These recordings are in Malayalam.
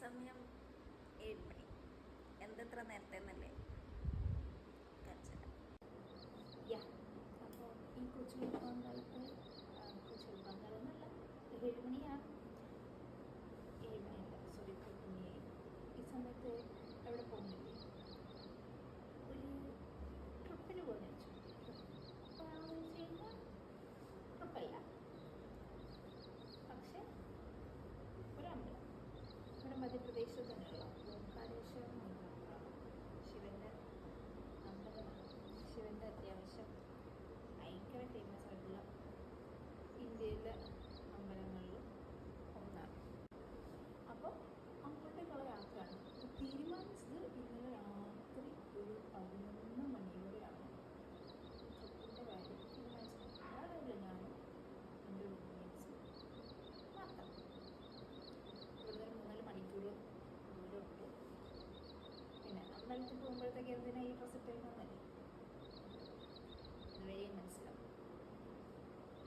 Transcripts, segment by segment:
സമയം 7 മണി. എന്തത്ര നേരത്തെ എന്നല്ലേ യാ അപ്പോൾ ഈ കൊച്ചു വിൽപ്പാങ്കാലത്ത് കൊച്ചു വിൽപ്പാങ്കാലം എന്നല്ല 7 മണിയാണ്. 7 മണിയല്ല, സോറി, 8 മണിയായി. ഈ സമയത്ത് എവിടെ പോകുന്നില്ലേ? ഒരു ട്രിപ്പിന് പോകുന്ന വെച്ചു ട്രിപ്പല്ല, പക്ഷേ ഒരമ്പലം നമ്മുടെ മധ്യപ്രദേശിൽ തന്നെയുള്ള ഓംകാരേശ്വരം ശിവൻ്റെ അമ്പലമാണ്. ശിവൻ്റെ അത്യാവശ്യം ഭയങ്കര ഫേമസ് ആയിട്ടുള്ള ഇന്ത്യയിലെ അമ്പലങ്ങളിൽ ഒന്നാണ്. അപ്പോൾ അങ്ങോട്ടേക്കുള്ള യാത്രയാണ്. തീരുമാനിച്ചത് ഇന്നലെ രാത്രി ഒരു 11 മണിയോടെയാണ് ട്രിപ്പിൻ്റെ കാര്യം തീരുമാനിച്ചത്. അതല്ല, ഞാനും എൻ്റെ റൂംമേറ്റ്സും മാത്രം. ഇവിടുന്ന് 3-4 മണിക്കൂർ ദൂരമുണ്ട്. പിന്നെ അമ്പലത്തിൽ പോകുമ്പോഴത്തേക്ക് എന്തിനാ ഈ ഡ്രസ്സ് ഇട്ടേക്കുന്നതല്ലേ, അതുവരെ മനസ്സിലാവും.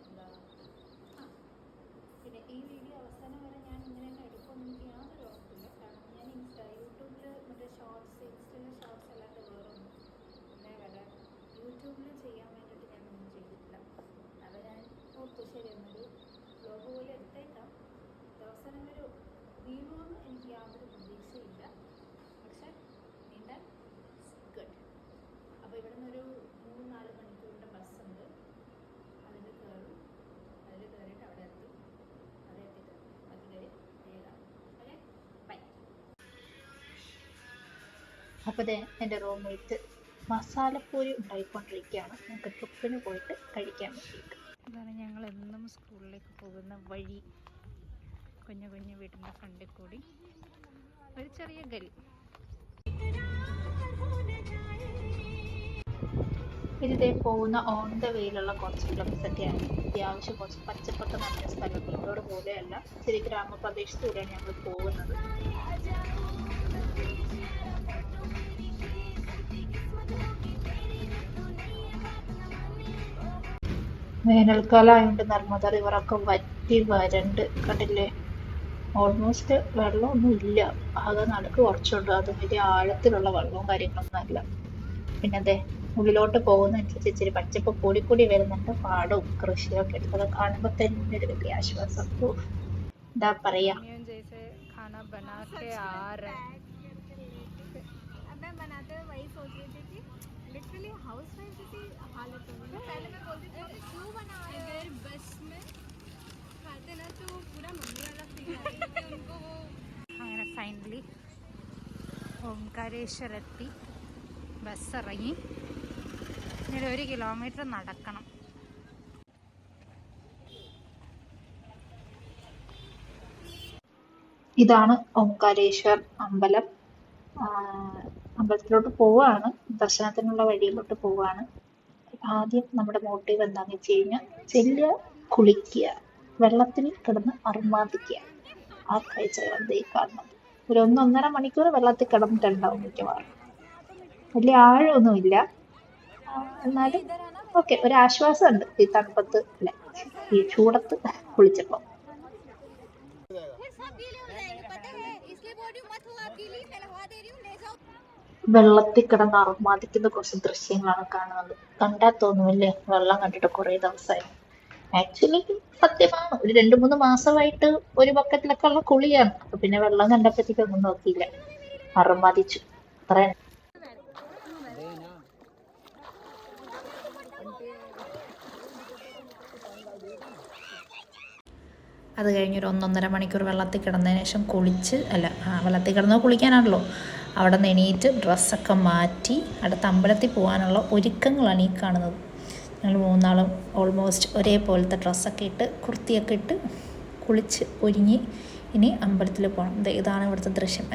എന്താ പിന്നെ ഈ വീഡിയോ അവസാനം വരെ ഞാൻ ഇങ്ങനെ തന്നെ എടുക്കുമെന്ന് എനിക്ക് യാതൊരു ഉറപ്പില്ല. കാരണം ഞാൻ യൂട്യൂബിൽ മറ്റേ ഷോർട്സ്, ഇൻസ്റ്റയിലെ ഷോർട്സ് അല്ലാണ്ട് വേറൊന്നും ഇന്നേ വരെ യൂട്യൂബിൽ ചെയ്യാൻ വേണ്ടിയിട്ട് ഞാനൊന്നും ചെയ്തിട്ടില്ല. അപ്പോൾ ഞാൻ ഓർത്തു ശരി എന്നൊരു വ്ലോഗ് പോലെ എടുത്തേക്കാം. അവസാനം ഒരു വീഴുമെന്ന് എനിക്ക് യാതൊരു പ്രതീക്ഷയില്ല, പക്ഷെ നീന്താൻ ഗുഡ്. അപ്പോൾ ഇവിടെ നിന്നൊരു 3-4 മണിക്കൂറിൻ്റെ ബസ്സുണ്ട്. അതിൽ കയറും, അതിൽ കയറിയിട്ട് അവിടെ എത്തും. അവിടെ എത്തിയിട്ട് ബാക്കി കാര്യം വേഗം. Okay, bye. അപ്പോൾ ദേ എൻ്റെ റൂംമേറ്റ് മസാലപ്പൂരി ഉണ്ടായിക്കൊണ്ടിരിക്കുകയാണ്. നമുക്ക് ട്രിപ്പിന് പോയിട്ട് കഴിക്കാൻ വേണ്ടിയിട്ട്. അതാണ് ഞങ്ങൾ എന്നും സ്കൂളിലേക്ക് പോകുന്ന വഴി. കുഞ്ഞു കുഞ്ഞു വീട്ടിൻ്റെ ഫ്രണ്ടിൽ കൂടി ഒരു ചെറിയ ഗലി. ഇതിതേ പോകുന്ന ഓൺ ദ വേയിലുള്ള കുറച്ച് കിലോമീറ്ററൊക്കെയാണ്. അത്യാവശ്യം കുറച്ച് പച്ചപ്പൊക്കെ നല്ല സ്ഥലങ്ങളോട് പോലെയല്ല, ചെറിയ ഗ്രാമപ്രദേശത്തൂടെയാണ് ഞങ്ങൾ പോകുന്നത്. വേനൽക്കാലം ആയതുകൊണ്ട് നർമ്മദ റിവറൊക്കെ വറ്റി വരണ്ട് കണ്ടില്ലേ. ഓൾമോസ്റ്റ് വെള്ളമൊന്നും ഇല്ല, ആകെ നടുക്ക് കുറച്ചുണ്ട്. അതും വലിയ ആഴത്തിലുള്ള വെള്ളവും കാര്യങ്ങളൊന്നും അല്ല. പിന്നെ അതെ ഉള്ളിലോട്ട് പോകുന്നതനുസരിച്ച് ഇച്ചിരി പച്ചപ്പ് കൂടിക്കൂടി വരുന്നുണ്ട്. പാടവും കൃഷിയൊക്കെ എടുത്തത് കാണുമ്പോൾ തന്നെ ഒരു വലിയ ആശ്വാസം. എന്താ പറയാ. അങ്ങനെ ഫൈനലി ഓംകാരേശ്വരെത്തി. ബസ് ഇറങ്ങി. ഇനി 1 കിലോമീറ്റർ നടക്കണം. ഇതാണ് ഓംകാരേശ്വർ അമ്പലം. അമ്പലത്തിലോട്ട് പോവാണ്, ദർശനത്തിനുള്ള വഴിയിലോട്ട് പോവാണ്. ആദ്യം നമ്മുടെ മോട്ടീവ് എന്താണെന്ന് വെച്ച് കഴിഞ്ഞാൽ ചെല്ലുക, കുളിക്കുക, വെള്ളത്തിൽ കിടന്ന് അർമാദിക്കുക. ആ കാഴ്ചകളാണ് ഈ കാണുന്നത്. ഒരു 1-1.5 മണിക്കൂർ വെള്ളത്തിൽ കിടന്നിട്ടുണ്ടാവും മിക്കവാറും. വലിയ ആഴമൊന്നുമില്ല, എന്നാലും ഓക്കെ, ഒരു ആശ്വാസമുണ്ട് ഈ തണുപ്പത്ത് അല്ലെ, ഈ ചൂടത്ത് കുളിച്ചപ്പോൾ. വെള്ളത്തിൽ കിടന്ന് അർമാദിക്കുന്ന കുറച്ച് ദൃശ്യങ്ങളാണ് കാണുന്നത്. കണ്ടാൽ തോന്നുമല്ലേ വെള്ളം കണ്ടിട്ട് കുറേ ദിവസമായി. ആക്ച്വലി സത്യമാണ്, ഒരു 2-3 മാസമായിട്ട് ഒരു ബക്കറ്റിലൊക്കെ ഉള്ള കുളിയാണ്. അപ്പൊ പിന്നെ വെള്ളം കണ്ടപ്പോഴത്തേക്ക് ഒന്നും നോക്കിയില്ല, അർമാദിച്ചു, അത്ര. അത് കഴിഞ്ഞൊരു 1-1.5 മണിക്കൂർ വെള്ളത്തിൽ കിടന്നതിന് ശേഷം വെള്ളത്തിൽ കിടന്ന് കുളിക്കാനാണല്ലോ. അവിടെ നിന്ന് എണീറ്റ് ഡ്രസ്സൊക്കെ മാറ്റി അടുത്ത അമ്പലത്തിൽ പോകാനുള്ള ഒരുക്കങ്ങളാണ് ഈ കാണുന്നത്. ഞങ്ങൾ 3 ആളും ഓൾമോസ്റ്റ് ഒരേപോലത്തെ ഡ്രസ്സൊക്കെ ഇട്ട് കുർത്തിയൊക്കെ ഇട്ട് കുളിച്ച് ഒരുങ്ങി ഇനി അമ്പലത്തിൽ പോകണം. ഇതാണ് ഇവിടുത്തെ ദൃശ്യം.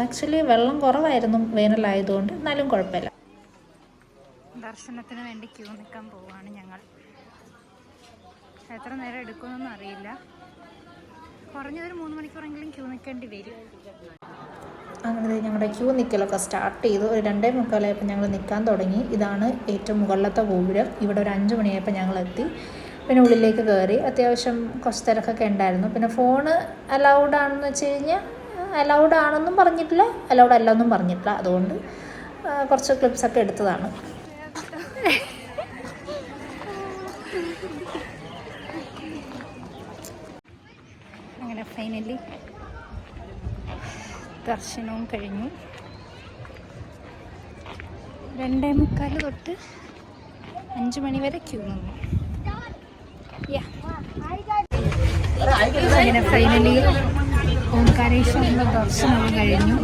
ആക്ച്വലി വെള്ളം കുറവായിരുന്നു വേനലായതുകൊണ്ട്, എന്നാലും കുഴപ്പമില്ല. ദർശനത്തിന് വേണ്ടി ക്യൂ നിൽക്കാൻ പോവുകയാണ് ഞങ്ങൾ. എത്ര നേരം എടുക്കുമെന്നൊന്നും അറിയില്ല, കുറഞ്ഞതൊരു 3 മണിക്കൂറെങ്കിലും ക്യൂ നിൽക്കേണ്ടി വരും. അങ്ങനെ ഞങ്ങളുടെ ക്യൂ നിൽക്കലൊക്കെ സ്റ്റാർട്ട് ചെയ്തു. ഒരു 2:45 ഞങ്ങൾ നിൽക്കാൻ തുടങ്ങി. ഇതാണ് ഏറ്റവും മുകളിലത്തെ ഗോപുരം. ഇവിടെ ഒരു 5 മണിയായപ്പോൾ ഞങ്ങൾ എത്തി. പിന്നെ ഉള്ളിലേക്ക് കയറി. അത്യാവശ്യം കുറച്ച് തിരക്കൊക്കെ ഉണ്ടായിരുന്നു. പിന്നെ ഫോണ് അലൗഡ് ആണെന്ന് വെച്ച് കഴിഞ്ഞാൽ അലൗഡ് ആണെന്നും പറഞ്ഞിട്ടില്ല, അലൗഡ് അല്ലെന്നും പറഞ്ഞിട്ടില്ല. അതുകൊണ്ട് കുറച്ച് ക്ലിപ്സൊക്കെ എടുത്തതാണ്. അങ്ങനെ ഫൈനലി ദർശനവും കഴിഞ്ഞു. 2:45 തൊട്ട് 5 മണി വരെ ക്യൂ നിന്നു. അങ്ങനെ ഫൈനലി ഓംകാരേശ്വരൻ്റെ ദർശനം കഴിഞ്ഞു.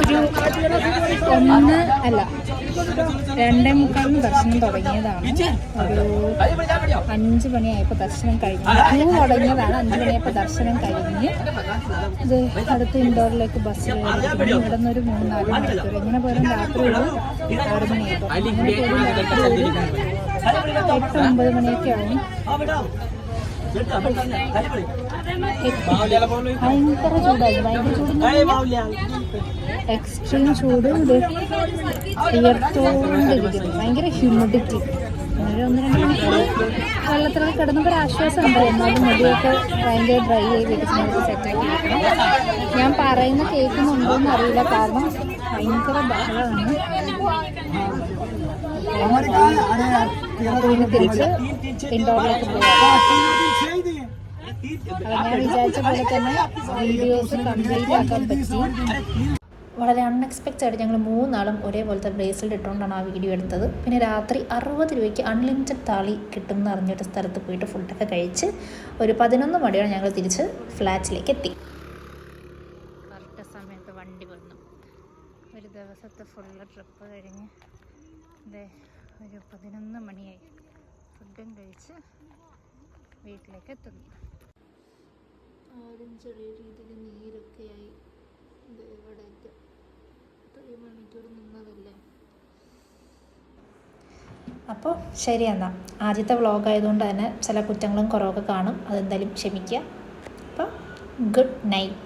ഒരു 2:45 ദർശനം തുടങ്ങിയതാണ്. ഒരു 5 മണിയായപ്പോൾ ദർശനം കഴിഞ്ഞു. ക്യൂ തുടങ്ങിയതാണ്. 5 മണിയായപ്പോൾ ദർശനം കഴിഞ്ഞ് ഇത് അടുത്ത ഇൻഡോറിലേക്ക് ബസ് കയറി. ഇവിടെ നിന്ന് ഒരു 3-4 മണിക്കൂർ എങ്ങനെ പോലും രാത്രി ഒരു 6 മണിയായപ്പോൾ അങ്ങനെ പോലും രാത്രി ഒരു 8-9 മണിയൊക്കെ ആവും. ഭയങ്കര ചൂടായിരുന്നു. എക്സ്ട്രീം ചൂട്. ഇത് ഉയർത്തോണ്ടിരിക്കുന്നു. ഭയങ്കര ഹ്യൂമിഡിറ്റി. ഒരു 1-2 മണിക്കൂർ വെള്ളത്തിലൊക്കെ കിടന്നപ്പോൾ ഒരു ആശ്വാസം ഉണ്ട്. എന്നാലും മുടിയൊക്കെ ഭയങ്കര ഡ്രൈ ആയി വെച്ചിട്ട് സെറ്റാക്കി വെക്കണം. ഞാൻ പറയുന്ന കേൾക്കുന്നുണ്ടോയെന്ന് അറിയില്ല, കാരണം ഭയങ്കര ബഹളമാണ്. പിന്നെ തിരിച്ച് ഇൻഡോറിലേക്ക് പോകാം. ഞാൻ വിചാരിച്ച പോലെ തന്നെ വീഡിയോസ് കംപ്ലീറ്റ് ആക്കാൻ പറ്റി. വളരെ അൺഎക്സ്പെക്റ്റഡ് ഞങ്ങൾ 3 ആളും ഒരേപോലത്തെ ബ്രേസ്ലെറ്റ് ഇട്ടുകൊണ്ടാണ് ആ വീഡിയോ എടുത്തത്. പിന്നെ രാത്രി 60 രൂപയ്ക്ക് അൺലിമിറ്റഡ് താളി കിട്ടുമെന്ന് അറിഞ്ഞൊരു സ്ഥലത്ത് പോയിട്ട് ഫുഡൊക്കെ കഴിച്ച് ഒരു 11 മണിയോടെ ഞങ്ങൾ തിരിച്ച് ഫ്ലാറ്റിലേക്ക് എത്തി. കറക്റ്റ് സമയത്ത് വണ്ടി വന്നു. ഒരു ദിവസത്തെ ഫുള്ള് ട്രിപ്പ് കഴിഞ്ഞ് ഒരു 11 മണിയായി. ഫുഡും കഴിച്ച് വീട്ടിലേക്ക് എത്തുന്നു. ആരും ചെറിയ രീതിയിൽ നീരൊക്കെയായി. ഇവിടേക്ക് 3 മണിക്കൂർ നിന്നതല്ലേ. അപ്പോൾ ശരി, എന്നാൽ ആദ്യത്തെ വ്ളോഗ് ആയതുകൊണ്ട് തന്നെ ചില കുറ്റങ്ങളും കുറവൊക്കെ കാണും. അതെന്തായാലും ക്ഷമിക്കുക. അപ്പോൾ ഗുഡ് നൈറ്റ്.